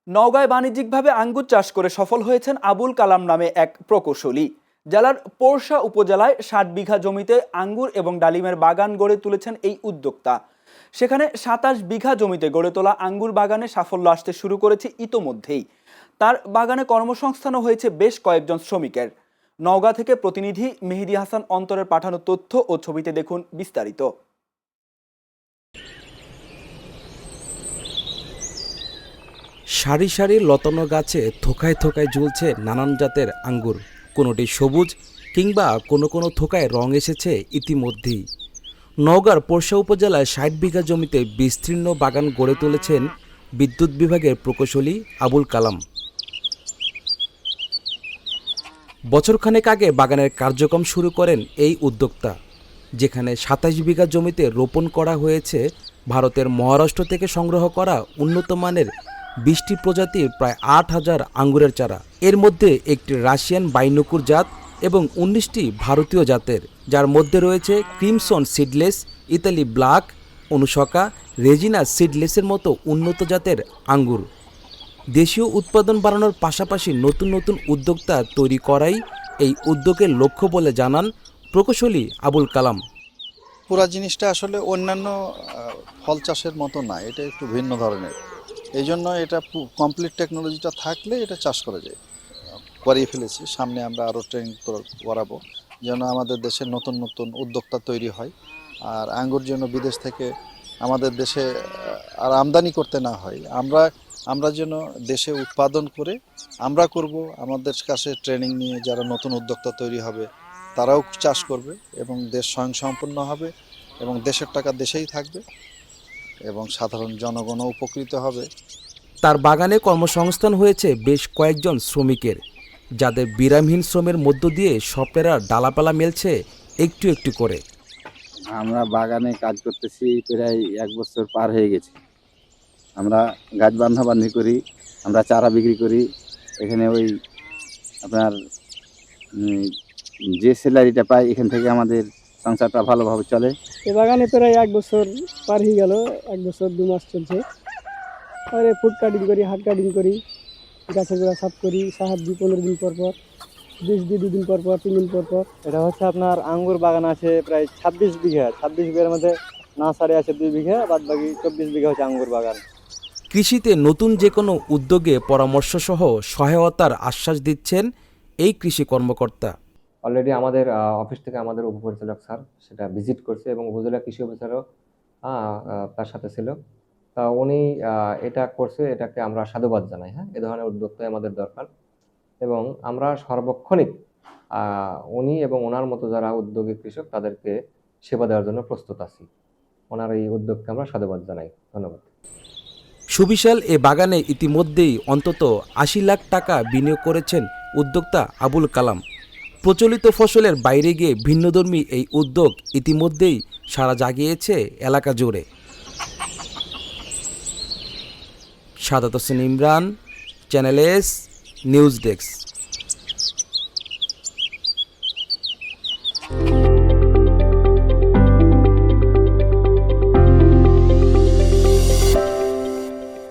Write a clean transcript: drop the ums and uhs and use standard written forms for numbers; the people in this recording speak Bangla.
নওগাঁয় বাণিজ্যিকভাবে আঙ্গুর চাষ করে সফল হয়েছেন আবুল কালাম নামে এক প্রকৌশলী। জেলার পোরশা উপজেলায় ৬০ বিঘা জমিতে আঙ্গুর এবং ডালিমের বাগান গড়ে তুলেছেন এই উদ্যোক্তা। সেখানে ২৭ বিঘা জমিতে গড়ে তোলা আঙ্গুর বাগানে সাফল্য আসতে শুরু করেছে ইতোমধ্যেই। তার বাগানে কর্মসংস্থানও হয়েছে বেশ কয়েকজন শ্রমিকের। নওগাঁ থেকে প্রতিনিধি মেহেদী হাসান অন্তরের পাঠানো তথ্য ও ছবিতে দেখুন বিস্তারিত। সারি সারি লতানো গাছে থোকায় থোকায় ঝুলছে নানান জাতের আঙ্গুর, কোনোটি সবুজ কিংবা কোনো কোনো থোকায় রং এসেছে ইতিমধ্যেই। নওগাঁর পোরশা উপজেলায় ৬০ বিঘা জমিতে বিস্তীর্ণ বাগান গড়ে তুলেছেন বিদ্যুৎ বিভাগের প্রকৌশলী আবুল কালাম। বছরখানেক আগে বাগানের কার্যক্রম শুরু করেন এই উদ্যোক্তা, যেখানে ২৭ বিঘা জমিতে রোপণ করা হয়েছে ভারতের মহারাষ্ট্র থেকে সংগ্রহ করা উন্নত মানের ২০টি প্রজাতির প্রায় ৮,০০০ আঙ্গুরের চারা। এর মধ্যে একটি রাশিয়ান বাইনকুর জাত এবং ১৯টি ভারতীয় জাতের, যার মধ্যে রয়েছে ক্রিমসন সিডলেস, ইতালি ব্ল্যাক, অনুশকা, রেজিনা সিডলেসের মতো উন্নত জাতের আঙ্গুর। দেশীয় উৎপাদন বাড়ানোর পাশাপাশি নতুন নতুন উদ্যোক্তা তৈরি করাই এই উদ্যোগের লক্ষ্য বলে জানান প্রকৌশলী আবুল কালাম। পুরা জিনিসটা আসলে অন্যান্য ফল চাষের মতো না, এটা একটু ভিন্ন ধরনের। এই জন্য এটা কমপ্লিট টেকনোলজিটা থাকলে এটা চাষ করা যায়। করিয়ে ফেলেছি, সামনে আমরা আরও ট্রেনিং করাবো যেন আমাদের দেশে নতুন নতুন উদ্যোক্তা তৈরি হয়, আর আঙ্গুর যেন বিদেশ থেকে আমাদের দেশে আর আমদানি করতে না হয়। আমরা যেন দেশে উৎপাদন করে আমরা করব, আমাদের কাছে ট্রেনিং নিয়ে যারা নতুন উদ্যোক্তা তৈরি হবে তারাও চাষ করবে এবং দেশ স্বয়ংসম্পূর্ণ হবে এবং দেশের টাকা দেশেই থাকবে এবং সাধারণ জনগণও উপকৃত হবে। তার বাগানে কর্মসংস্থান হয়েছে বেশ কয়েকজন শ্রমিকের, যাদের বিরামহীন শ্রমের মধ্য দিয়ে স্বপ্নের ডালাপালা মেলছে একটু একটু করে। আমরা বাগানে কাজ করতেছি প্রায় ১ বছর পার হয়ে গেছে। আমরা গাছ বান্ধাবান্ধি করি, আমরা চারা বিক্রি করি। এখানে ওই আপনার যে স্যালারিটা পাই এখান থেকে আমাদের সংসারটা ভালোভাবে চলে। এ বাগানে প্রায় ১ বছর পার হয়ে গেল, ১ বছর ২ মাস চলছে। আর ফুড কাটিং করি, হাত কাটিং করি, গাছের গোড়া সাফ করি, সাহায্য দিই ১৫ দিন পর পর, বিষ দিই ২ দিন পর পর, ৩ দিন পর পর। এটা হচ্ছে আপনার আঙ্গুর বাগান আছে প্রায় ২৬ বিঘা। ২৬ বিঘার মধ্যে নার্সারি আছে ২ বিঘা, বাদ বাকি ২৪ বিঘা হচ্ছে আঙ্গুর বাগান। কৃষিতে নতুন যে কোনো উদ্যোগে পরামর্শসহ সহায়তার আশ্বাস দিচ্ছেন এই কৃষি কর্মকর্তা। অলরেডি আমাদের অফিস থেকে আমাদের উপপরিচালক স্যার সেটা ভিজিট করছে এবং উপজেলা কৃষি অফিসারও তার সাথে ছিল। তা উনি এটা করছে, এটাকে আমরা সাধুবাদ জানাই। হ্যাঁ, এ ধরনের উদ্যোক্তাই আমাদের দরকার এবং আমরা সর্বক্ষণিক উনি এবং ওনার মতো যারা উদ্যোগী কৃষক তাদেরকে সেবা দেওয়ার জন্য প্রস্তুত আছি। ওনার এই উদ্যোগকে আমরা সাধুবাদ জানাই। ধন্যবাদ। সুবিশাল এ বাগানে ইতিমধ্যেই অন্তত ৮০ লাখ টাকা বিনিয়োগ করেছেন উদ্যোক্তা আবুল কালাম। প্রচলিত ফসলের বাইরে গিয়ে ভিন্নধর্মী এই উদ্যোগ ইতিমধ্যেই সাড়া জাগিয়েছে এলাকা জুড়ে। Sadat Hossain Imran, channel S, news desk.